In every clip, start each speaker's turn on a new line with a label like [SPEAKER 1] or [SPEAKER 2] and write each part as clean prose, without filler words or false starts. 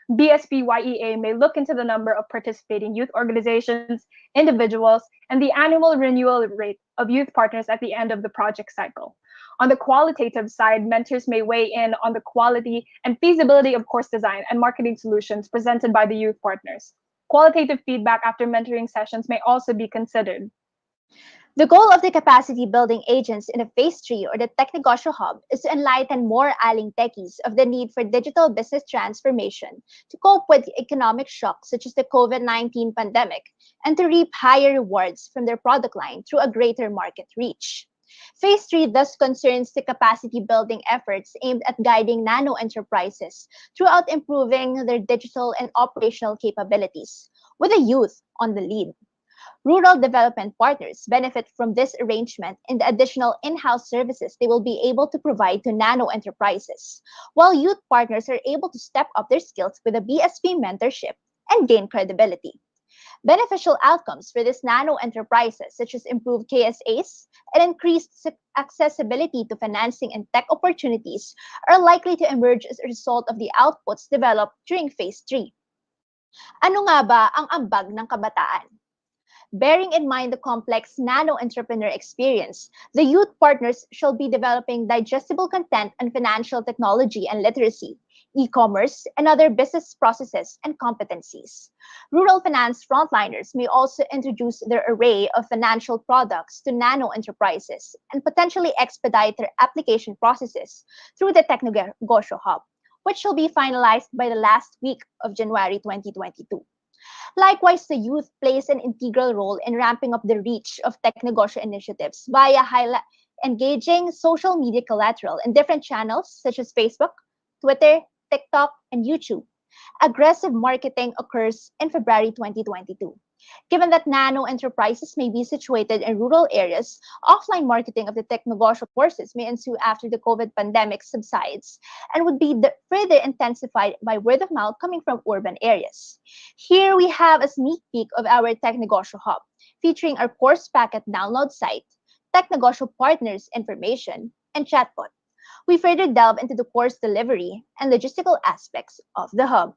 [SPEAKER 1] BSPYEA may look into the number of participating youth organizations, individuals, and the annual renewal rate of youth partners at the end of the project cycle. On the qualitative side, mentors may weigh in on the quality and feasibility of course design and marketing solutions presented by the youth partners. Qualitative feedback after mentoring sessions may also be considered.
[SPEAKER 2] The goal of the capacity building agents in the Phase 3 or the Technegosyo Hub is to enlighten more aling techies of the need for digital business transformation to cope with economic shocks such as the COVID-19 pandemic and to reap higher rewards from their product line through a greater market reach. Phase 3 thus concerns the capacity building efforts aimed at guiding nano enterprises throughout improving their digital and operational capabilities, with the youth on the lead. Rural development partners benefit from this arrangement in the additional in-house services they will be able to provide to nano enterprises, while youth partners are able to step up their skills with a BSP mentorship and gain credibility. Beneficial outcomes for these nano enterprises, such as improved KSAs and increased accessibility to financing and tech opportunities, are likely to emerge as a result of the outputs developed during Phase 3. Ano nga ba ang ambag ng kabataan? Bearing in mind the complex nano-entrepreneur experience, the youth partners shall be developing digestible content on financial technology and literacy, e-commerce, and other business processes and competencies. Rural finance frontliners may also introduce their array of financial products to nano-enterprises and potentially expedite their application processes through the Technegosyo Hub, which shall be finalized by the last week of January 2022. Likewise, the youth plays an integral role in ramping up the reach of Technegosyo initiatives via engaging social media collateral in different channels such as Facebook, Twitter, TikTok, and YouTube. Aggressive marketing occurs in February 2022. Given that nano enterprises may be situated in rural areas, offline marketing of the Technegosyo courses may ensue after the COVID pandemic subsides and would be further intensified by word of mouth coming from urban areas. Here we have a sneak peek of our Technegosyo Hub, featuring our course packet download site, Technegosyo partners information, and chatbot. We further delve into the course delivery and logistical aspects of the hub.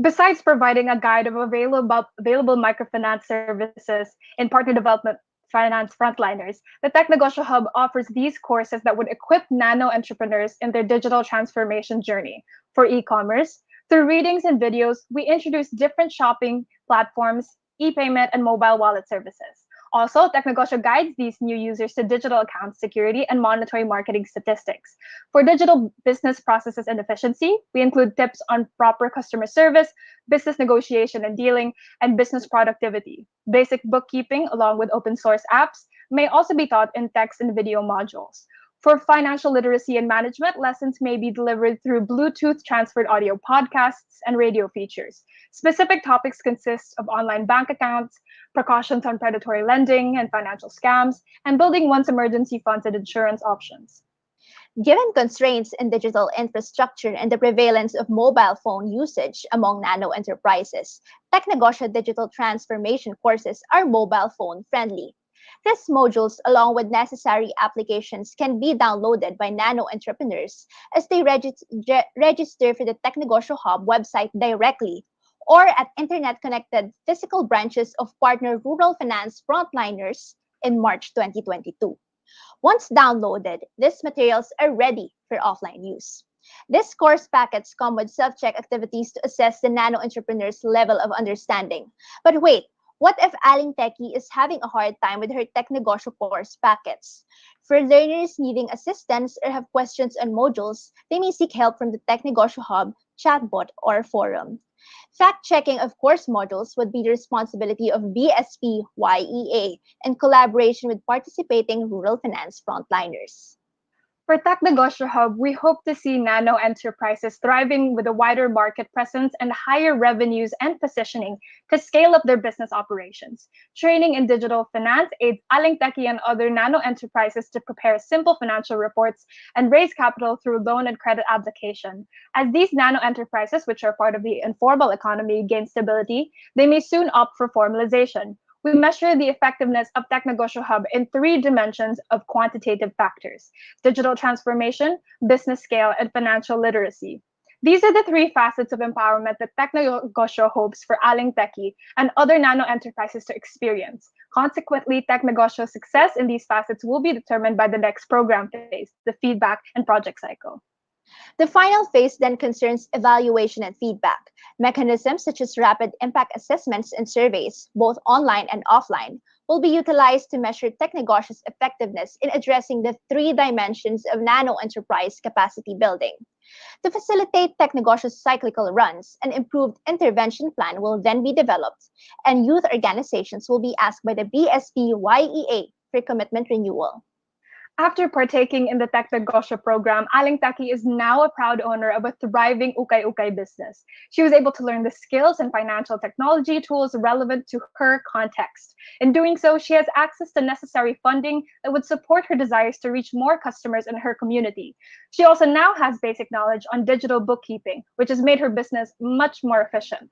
[SPEAKER 1] Besides providing a guide of available microfinance services in partner development finance frontliners, the Technegosyo Hub offers these courses that would equip nano entrepreneurs in their digital transformation journey. For e-commerce, through readings and videos, we introduce different shopping platforms, e-payment, and mobile wallet services. Also, Technegosyo guides these new users to digital account security and monitoring marketing statistics. For digital business processes and efficiency, we include tips on proper customer service, business negotiation and dealing, and business productivity. Basic bookkeeping, along with open source apps, may also be taught in text and video modules. For financial literacy and management, lessons may be delivered through Bluetooth transferred audio podcasts and radio features. Specific topics consist of online bank accounts, precautions on predatory lending and financial scams, and building one's emergency funds and insurance options.
[SPEAKER 2] Given constraints in digital infrastructure and the prevalence of mobile phone usage among nano enterprises, Technegosyo digital transformation courses are mobile phone friendly. These modules, along with necessary applications, can be downloaded by nano entrepreneurs as they register for the Technegosyo Hub website directly or at internet-connected physical branches of partner rural finance frontliners in March 2022. Once downloaded, these materials are ready for offline use. These course packets come with self-check activities to assess the nano entrepreneur's level of understanding. But wait, what if Aling Techie is having a hard time with her Technegosyo course packets? For learners needing assistance or have questions on modules, they may seek help from the Technegosyo Hub, chatbot, or forum. Fact-checking of course modules would be the responsibility of BSPYEA in collaboration with participating rural finance frontliners.
[SPEAKER 1] For Technegosyo Hub, we hope to see nano enterprises thriving with a wider market presence and higher revenues and positioning to scale up their business operations. Training in digital finance aids Aling Techie and other nano enterprises to prepare simple financial reports and raise capital through loan and credit application. As these nano enterprises, which are part of the informal economy, gain stability, they may soon opt for formalization. We measure the effectiveness of Technegosyo Hub in 3 dimensions of quantitative factors: digital transformation, business scale, and financial literacy. These are the three facets of empowerment that Technegosyo hopes for Aling Techie and other nano enterprises to experience. Consequently, Technegosyo's success in these facets will be determined by the next program phase, the feedback and project cycle.
[SPEAKER 2] The final phase then concerns evaluation and feedback. Mechanisms such as rapid impact assessments and surveys, both online and offline, will be utilized to measure Technegosyo's effectiveness in addressing the three dimensions of nano enterprise capacity building. To facilitate Technegosyo's cyclical runs, an improved intervention plan will then be developed, and youth organizations will be asked by the BSP-YEA for commitment renewal.
[SPEAKER 1] After partaking in the Technegosyo program, Aling Techie is now a proud owner of a thriving ukay-ukay business. She was able to learn the skills and financial technology tools relevant to her context. In doing so, she has access to necessary funding that would support her desires to reach more customers in her community. She also now has basic knowledge on digital bookkeeping, which has made her business much more efficient.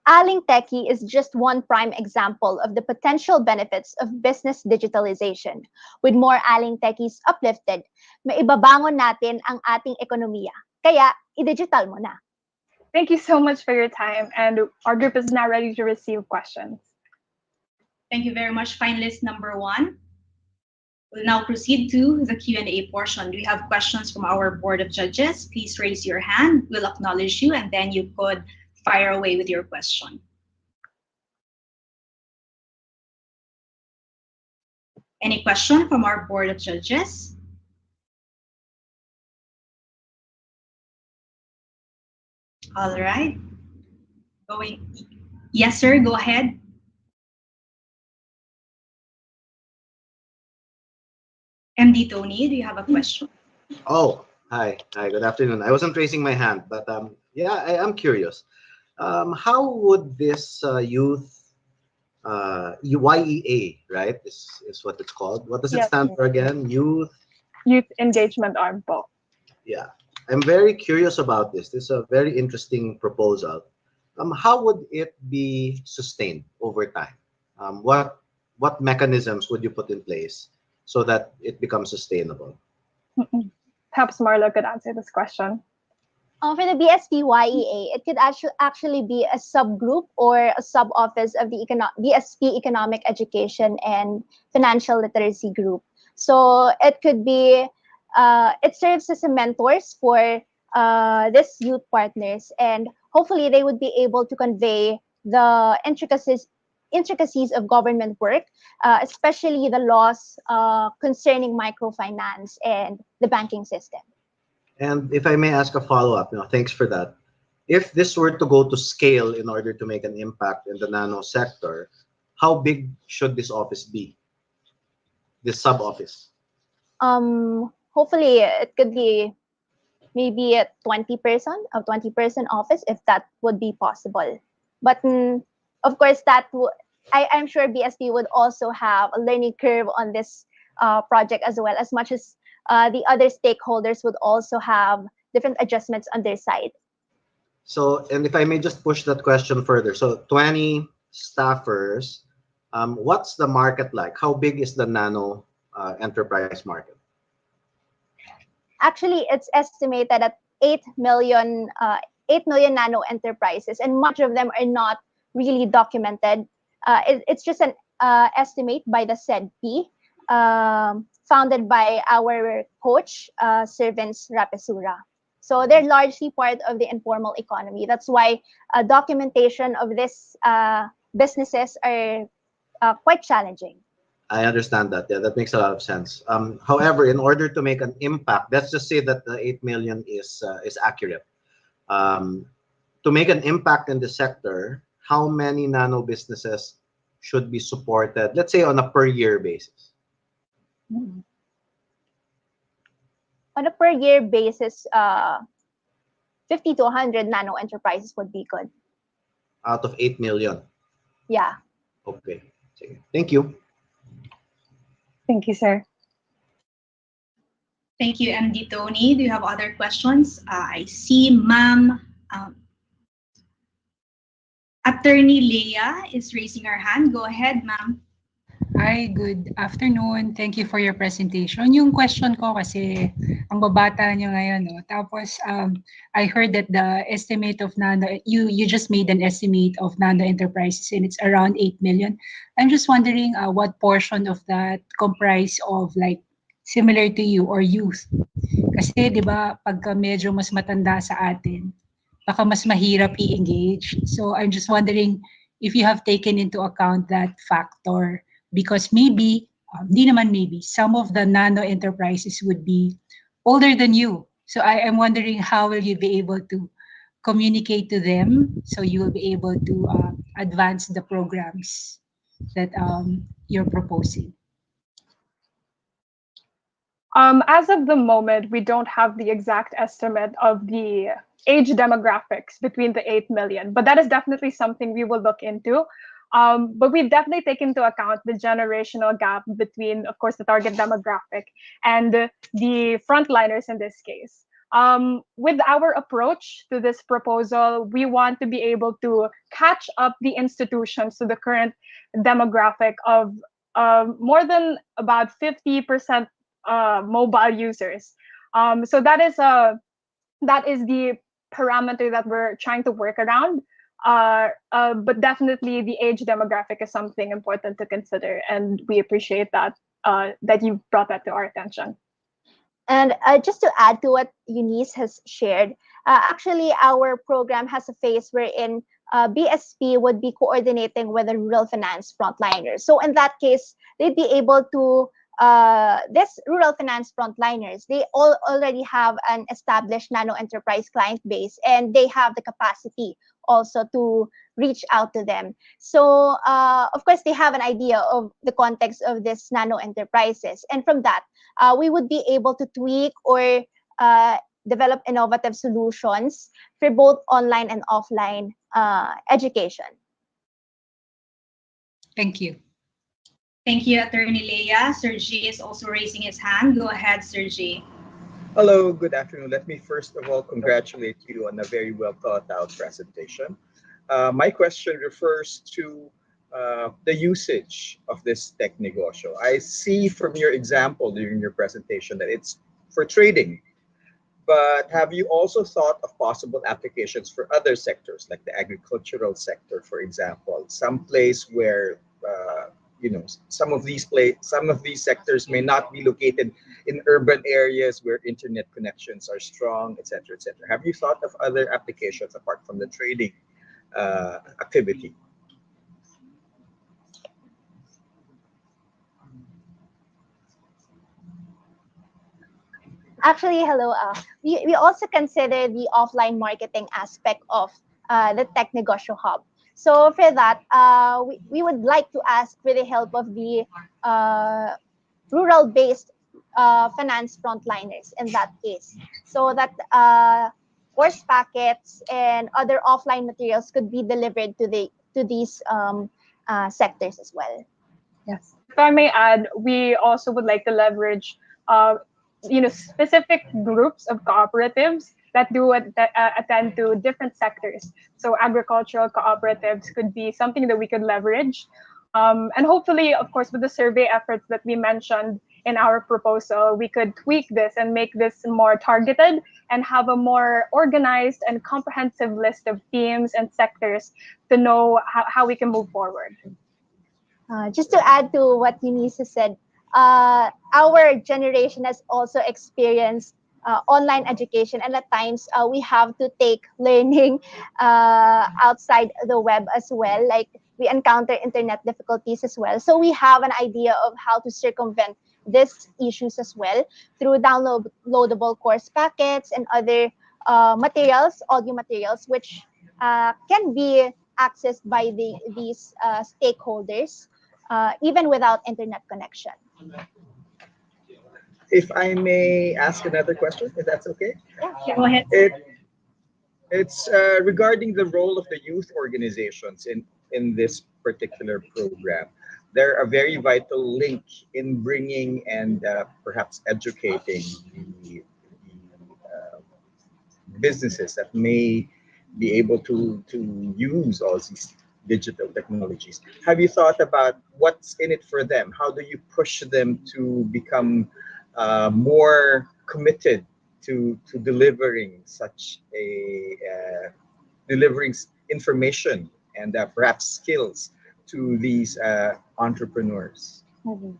[SPEAKER 2] Aling Techie is just one prime example of the potential benefits of business digitalization. With more Aling Techies uplifted, maibabangon natin ang ating ekonomiya. Kaya, i-digital mo na.
[SPEAKER 1] Thank you so much for your time, and our group is now ready to receive questions.
[SPEAKER 3] Thank you very much, finalist number 1. We'll now proceed to the Q&A portion. We have questions from our board of judges. Please raise your hand. We'll acknowledge you, and then you could fire away with your question. Any question from our board of judges? All right. Yes, sir, go ahead. MD Tony, do you have a question?
[SPEAKER 4] Oh, hi, good afternoon. I wasn't raising my hand, but yeah, I am curious. How would this youth YEA, right? Is what it's called. What does it stand for again? Youth
[SPEAKER 1] Engagement Arm po.
[SPEAKER 4] Yeah, I'm very curious about this. This is a very interesting proposal. How would it be sustained over time? What mechanisms would you put in place so that it becomes sustainable?
[SPEAKER 1] Perhaps Marla could answer this question.
[SPEAKER 2] For the BSP-YEA, it could actually be a subgroup or a sub-office of the BSP Economic Education and Financial Literacy Group. So it could be, it serves as a mentors for these youth partners, and hopefully they would be able to convey the intricacies of government work, especially the laws concerning microfinance and the banking system.
[SPEAKER 4] And if I may ask a follow-up, thanks for that. If this were to go to scale in order to make an impact in the nano sector, how big should this office be? This sub-office?
[SPEAKER 2] Hopefully it could be maybe a 20-person office, if that would be possible. But of course, I'm sure BSP would also have a learning curve on this project as well, as much as the other stakeholders would also have different adjustments on their side.
[SPEAKER 4] So, and if I may just push that question further, so 20 staffers, what's the market like? How big is the nano enterprise market?
[SPEAKER 2] Actually, it's estimated at 8 million nano enterprises, and much of them are not really documented. It's just an estimate by the DZBB, founded by our coach, Servants Rapisura. So they're largely part of the informal economy. That's why documentation of these businesses are quite challenging.
[SPEAKER 4] I understand that. Yeah, that makes a lot of sense. However, in order to make an impact, let's just say that the 8 million is accurate. To make an impact in the sector, how many nano businesses should be supported, let's say on a per year basis?
[SPEAKER 2] On a per year basis, 50 to 100 nano enterprises would be good.
[SPEAKER 4] Out of 8 million?
[SPEAKER 2] Yeah.
[SPEAKER 4] Okay. Thank you.
[SPEAKER 1] Thank you, sir.
[SPEAKER 3] Thank you, MD Tony. Do you have other questions? I see Ma'am Attorney Leah is raising her hand. Go ahead, ma'am.
[SPEAKER 5] Hi, good afternoon. Thank you for your presentation. Yung question ko kasi, ang babata nyo ngayon, no? Tapos, I heard that the estimate of Nano, you just made an estimate of Nano Enterprises and it's around 8 million. I'm just wondering what portion of that comprise of like similar to you or youth? Kasi, di ba, pagka medyo mas matanda sa atin, baka mas mahirap i-engage. So, I'm just wondering if you have taken into account that factor because maybe, di naman maybe, some of the nano enterprises would be older than you. So I am wondering how will you be able to communicate to them so you will be able to advance the programs that you're proposing.
[SPEAKER 1] As of the moment, we don't have the exact estimate of the age demographics between the 8 million, but that is definitely something we will look into. But we definitely take into account the generational gap between, of course, the target demographic and the frontliners in this case. With our approach to this proposal, we want to be able to catch up the institutions to the current demographic of more than about 50% mobile users. So that is the parameter that we're trying to work around. But definitely the age demographic is something important to consider, and we appreciate that that you brought that to our attention.
[SPEAKER 2] And just to add to what Eunice has shared, actually our program has a phase wherein BSP would be coordinating with the rural finance frontliners. So in that case, they'd be able to this rural finance frontliners, they all already have an established nano enterprise client base, and they have the capacity also to reach out to them. So of course, they have an idea of the context of this nano enterprises, and from that, we would be able to tweak or develop innovative solutions for both online and offline education.
[SPEAKER 5] Thank you.
[SPEAKER 3] Thank you, Attorney Leia. Sergi is also raising his hand. Go ahead, Sergi.
[SPEAKER 6] Hello, good afternoon. Let me first of all congratulate you on a very well thought out presentation. My question refers to the usage of this tech negosyo. I see from your example during your presentation that it's for trading, but have you also thought of possible applications for other sectors, like the agricultural sector, for example, some place where some of these sectors may not be located in urban areas where internet connections are strong, etc., etc. Have you thought of other applications apart from the trading activity?
[SPEAKER 2] Actually, hello. We also consider the offline marketing aspect of the Tech Negosyo Hub. So for that, we would like to ask for the help of the rural-based finance frontliners in that case, so that course packets and other offline materials could be delivered to these sectors as well.
[SPEAKER 1] Yes. If I may add, we also would like to leverage specific groups of cooperatives that do attend to different sectors. So agricultural cooperatives could be something that we could leverage. And hopefully, of course, with the survey efforts that we mentioned in our proposal, we could tweak this and make this more targeted and have a more organized and comprehensive list of themes and sectors to know how we can move forward.
[SPEAKER 2] Just to add to what Eunice said, our generation has also experienced online education, and at times we have to take learning outside the web as well. Like we encounter internet difficulties as well. So we have an idea of how to circumvent these issues as well through downloadable course packets and other materials, audio materials, which can be accessed by these stakeholders even without internet connection.
[SPEAKER 6] If I may ask another question, if that's okay?
[SPEAKER 3] Yeah, go ahead.
[SPEAKER 6] It's regarding the role of the youth organizations in this particular program. They're a very vital link in bringing and perhaps educating the businesses that may be able to use all these digital technologies. Have you thought about what's in it for them? How do you push them to become more committed to delivering such a delivering information and perhaps skills to these entrepreneurs?
[SPEAKER 1] Mhm.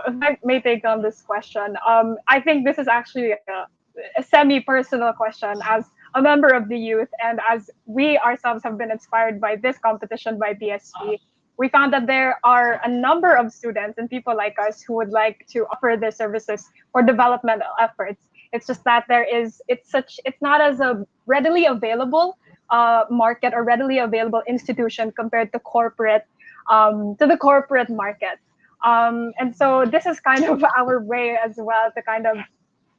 [SPEAKER 1] If I may take on this question, I think this is actually a semi-personal question as a member of the youth, and as we ourselves have been inspired by this competition by BSP. We found that there are a number of students and people like us who would like to offer their services for developmental efforts. It's just that it's not as a readily available market or readily available institution compared to the corporate market. And so this is kind of our way as well to kind of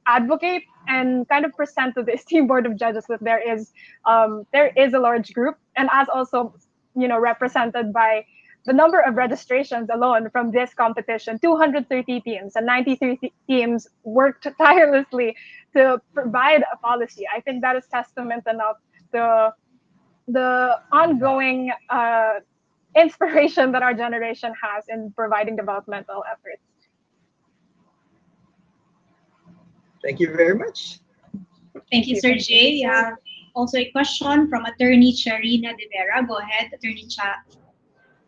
[SPEAKER 1] advocate and kind of present to the esteemed board of judges that there is a large group, and as also represented by the number of registrations alone from this competition, 230 teams and 93 teams worked tirelessly to provide a policy. I think that is testament enough to the ongoing inspiration that our generation has in providing developmental efforts.
[SPEAKER 6] Thank you very much.
[SPEAKER 3] Thank you, Sir Jay. We have also a question from Attorney Charina De Vera. Go ahead, Attorney Cha.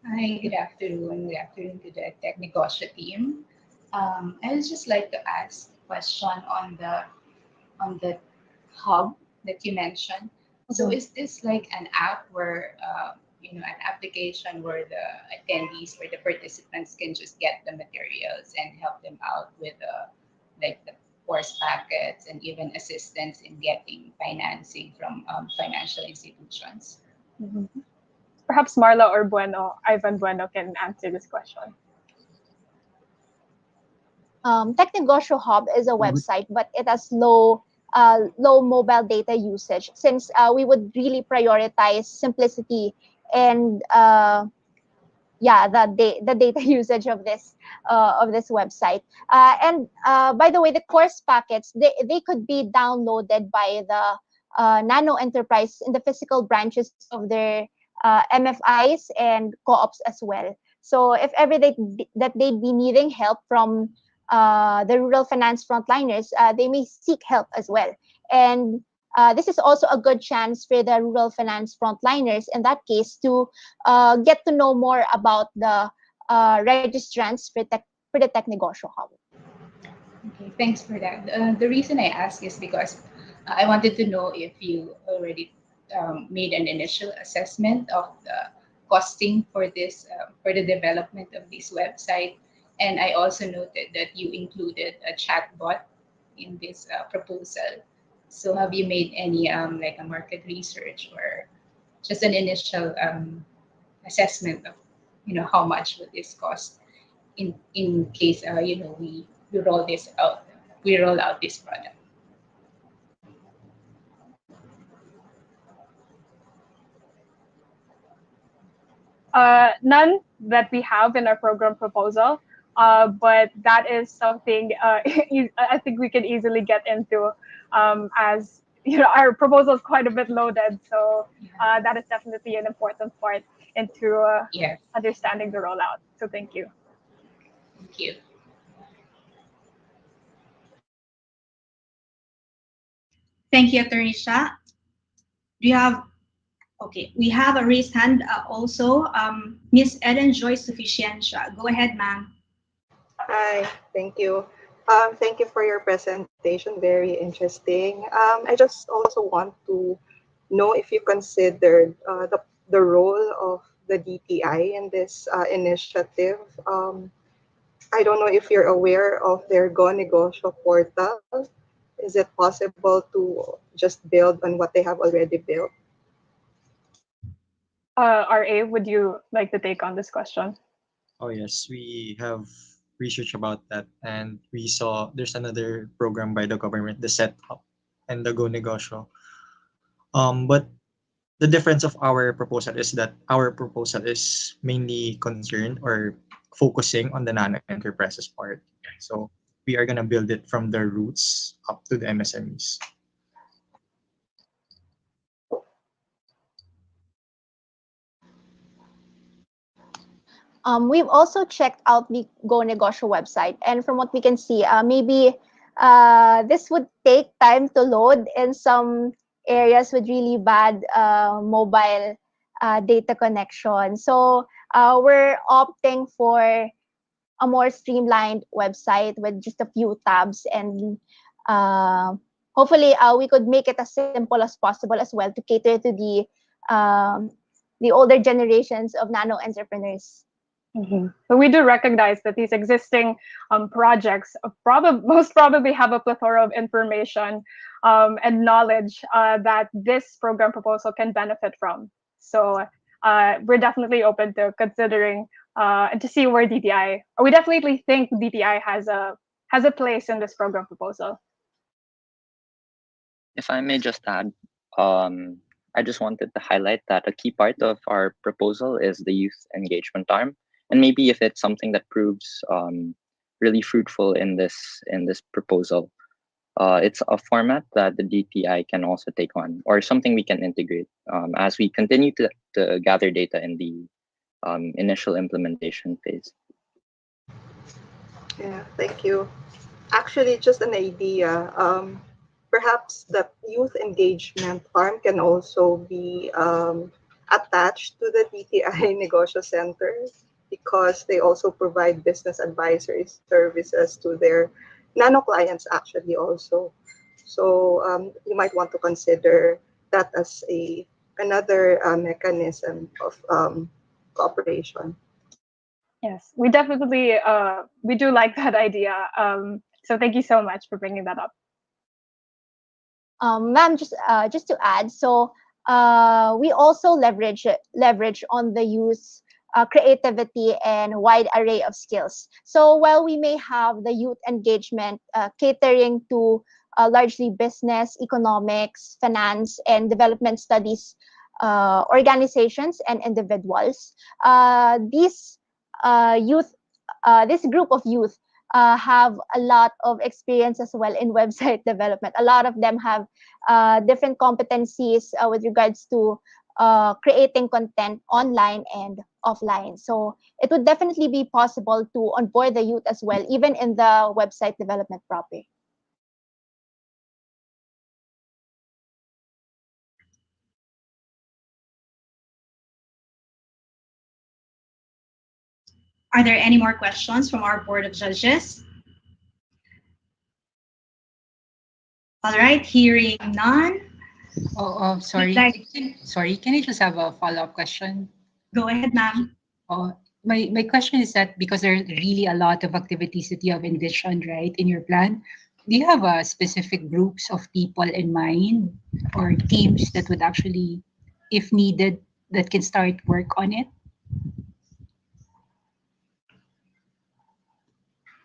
[SPEAKER 7] Hi, good afternoon. Good afternoon to the Technegosyo team. I would just like to ask a question on the hub that you mentioned. So is this like an app where an application where the attendees or the participants can just get the materials and help them out with the course packets and even assistance in getting financing from financial institutions?
[SPEAKER 1] Mhm. Perhaps Marla or Ivan Bueno can answer this question.
[SPEAKER 2] Technegosyo Hub is a website, but it has low mobile data usage, since we would really prioritize simplicity and the data usage of this website. And by the way, the course packets, they could be downloaded by the nano enterprise in the physical branches of their MFIs and co-ops as well. So if ever that they'd be needing help from the rural finance frontliners, they may seek help as well. And this is also a good chance for the rural finance frontliners in that case to get to know more about the registrants for the Technegosyo Hub.
[SPEAKER 7] Okay, thanks for that. The reason I ask is because I wanted to know if you already made an initial assessment of the costing for this for the development of this website, and I also noted that you included a chatbot in this proposal. So have you made any like a market research or just an initial assessment of how much would this cost in case we roll this out, we roll out this product?
[SPEAKER 1] None that we have in our program proposal, but that is something I think we can easily get into, as our proposal is quite a bit loaded. So that is definitely an important part into understanding the rollout. So thank you.
[SPEAKER 7] Thank you.
[SPEAKER 3] Thank you, Attorney Shah. Do you have? Okay, we have a raised hand also. Miss Ellen Joyce Suficiencia. Go ahead, ma'am.
[SPEAKER 8] Hi, thank you. Thank you for your presentation. Very interesting. I just also want to know if you considered the role of the DTI in this initiative. I don't know if you're aware of their Go Negosyo portal. Is it possible to just build on what they have already built?
[SPEAKER 1] RA, would you like to take on this question?
[SPEAKER 9] Oh yes, we have research about that, and we saw there's another program by the government, the Set Up and the Go Negosyo. But the difference of our proposal is that our proposal is mainly concerned or focusing on the nano enterprises part. So we are gonna build it from the roots up to the MSMEs.
[SPEAKER 2] We've also checked out the Go Negosyo website, and from what we can see, maybe this would take time to load in some areas with really bad mobile data connection. So we're opting for a more streamlined website with just a few tabs, and hopefully we could make it as simple as possible as well to cater to the older generations of nano entrepreneurs.
[SPEAKER 1] But we do recognize that these existing projects most probably have a plethora of information and knowledge that this program proposal can benefit from. So we're definitely open to considering and to see where DTI. We definitely think DTI has a place in this program proposal.
[SPEAKER 10] If I may just add, I just wanted to highlight that a key part of our proposal is the youth engagement arm, and maybe if it's something that proves really fruitful in this proposal, it's a format that the DTI can also take on, or something we can integrate as we continue to gather data in the initial implementation phase.
[SPEAKER 8] Yeah, thank you. Actually, just an idea. Perhaps the youth engagement arm can also be attached to the DTI Negosyo Center, because they also provide business advisory services to their nano clients actually also. So you might want to consider that as another mechanism of cooperation.
[SPEAKER 1] Yes, we definitely we do like that idea. So thank you so much for bringing that up.
[SPEAKER 2] Ma'am, just to add, so we also leverage on the youth creativity and wide array of skills. So while we may have the youth engagement catering to largely business, economics, finance, and development studies organizations and individuals, these this group of youth have a lot of experience as well in website development. A lot of them have different competencies with regards to creating content online and offline. So it would definitely be possible to onboard the youth as well, even in the website development proper.
[SPEAKER 3] Are there any more questions from our Board of Judges? All right, hearing none.
[SPEAKER 5] Sorry. Sorry, can I just have a follow-up question?
[SPEAKER 3] Go ahead, ma'am.
[SPEAKER 5] My question is that because there are really a lot of activities that you have envisioned, right, in your plan, do you have specific groups of people in mind or teams that would actually, if needed, that can start work on it?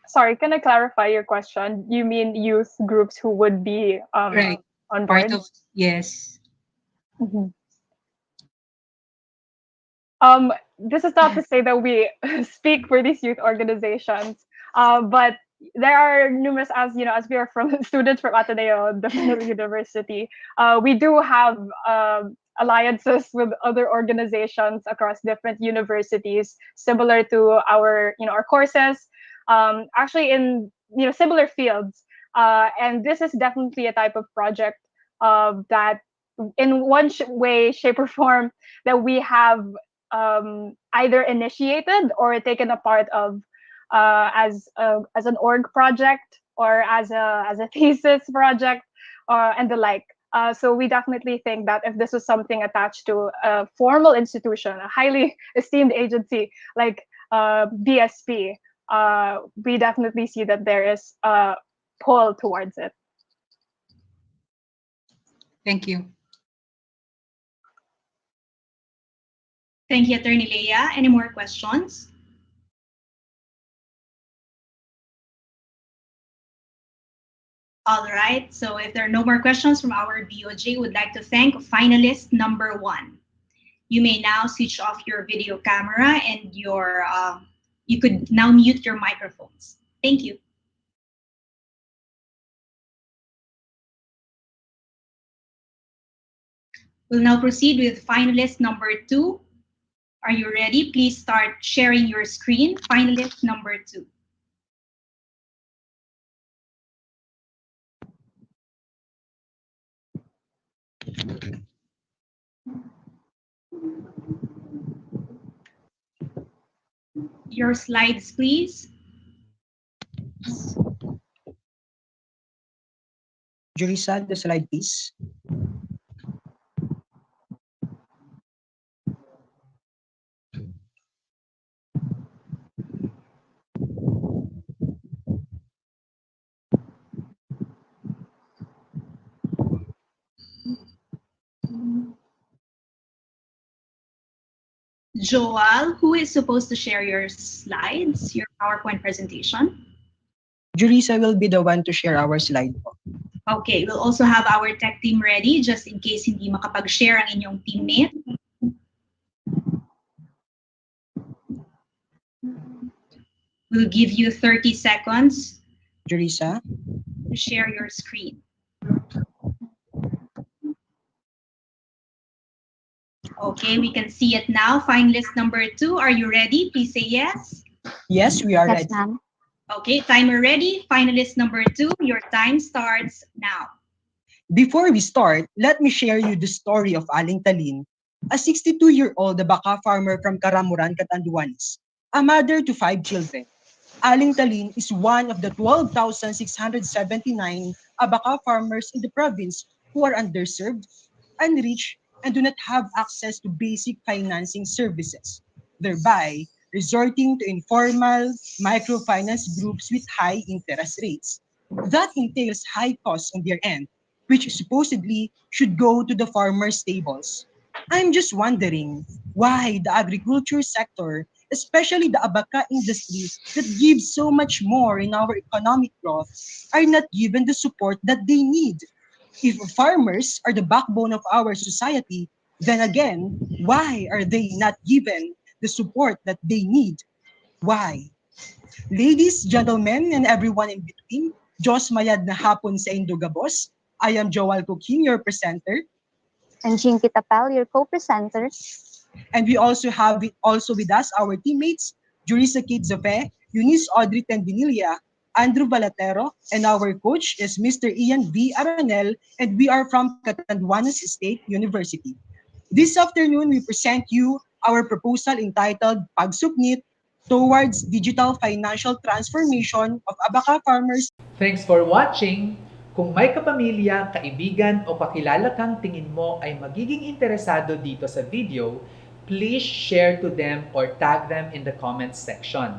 [SPEAKER 1] Sorry, can I clarify your question? You mean youth groups who would be
[SPEAKER 5] Right.
[SPEAKER 1] on
[SPEAKER 5] Part
[SPEAKER 1] board?
[SPEAKER 5] of, yes.
[SPEAKER 1] This is not to say that we speak for these youth organizations, but there are numerous, as you know, as we are from students from Ateneo, definitely university. We do have alliances with other organizations across different universities, similar to our, our courses, actually in similar fields. And this is definitely a type of project that, in one way, shape, or form, that we have either initiated or taken a part of as an org project or as a thesis project and the like. So we definitely think that if this was something attached to a formal institution, a highly esteemed agency like BSP, we definitely see that there is a pull towards it.
[SPEAKER 5] Thank you.
[SPEAKER 3] Thank you, Attorney Leia. Any more questions? All right, so if there are no more questions from our BOJ, would like to thank finalist number 1. You may now switch off your video camera and you could now mute your microphones. Thank you. We'll now proceed with finalist number 2. Are you ready? Please start sharing your screen. Finalist number 2. Your slides, please.
[SPEAKER 11] Julissa, the slide, please.
[SPEAKER 3] Joel, who is supposed to share your slides, your PowerPoint presentation?
[SPEAKER 11] Julissa will be the one to share our slide po.
[SPEAKER 3] Okay, we'll also have our tech team ready just in case hindi makapag-share ang inyong teammate. We'll give you 30 seconds
[SPEAKER 11] Julissa?
[SPEAKER 3] to share your screen. Okay, we can see it now. Finalist number 2, are you ready? Please say yes.
[SPEAKER 11] Yes, we are
[SPEAKER 2] Yes,
[SPEAKER 11] ready.
[SPEAKER 2] ma'am.
[SPEAKER 3] Okay, timer ready. Finalist number 2, your time starts now.
[SPEAKER 11] Before we start, let me share you the story of Aling Talin, a 62-year-old Abaca farmer from Karamuran, Catanduanes, a mother to 5 children. Aling Talin is one of the 12,679 Abaca farmers in the province who are underserved, unreached, and do not have access to basic financing services, thereby resorting to informal microfinance groups with high interest rates. That entails high costs on their end, which supposedly should go to the farmers' tables. I'm just wondering why the agriculture sector, especially the abaca industry that gives so much more in our economic growth, are not given the support that they need. If farmers are the backbone of our society, then again, why are they not given the support that they need? Why? Ladies, gentlemen, and everyone in between, Diyos mayad na hapon sa Indogabos. I am Joel Cooking, your presenter,
[SPEAKER 2] And Jean Kitapel, your co-presenter.
[SPEAKER 11] and we also have also with us our teammates, Jurisa Kidzofe, Eunice Audrey Tendinilia, Andrew Balatero, and our coach is Mr. Ian V. Aranel, and we are from Catanduanes State University. This afternoon, we present you our proposal entitled Pagsubmit towards Digital Financial Transformation of Abaca Farmers.
[SPEAKER 12] Thanks for watching! Kung may kapamilya, kaibigan o kakilala kang tingin mo ay magiging interesado dito sa video, please share to them or tag them in the comments section.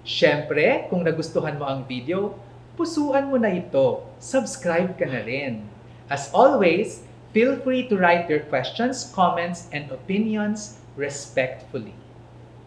[SPEAKER 12] Siyempre, kung nagustuhan mo ang video, pusuan mo na ito. Subscribe ka na rin. As always, feel free to write your questions, comments, and opinions respectfully.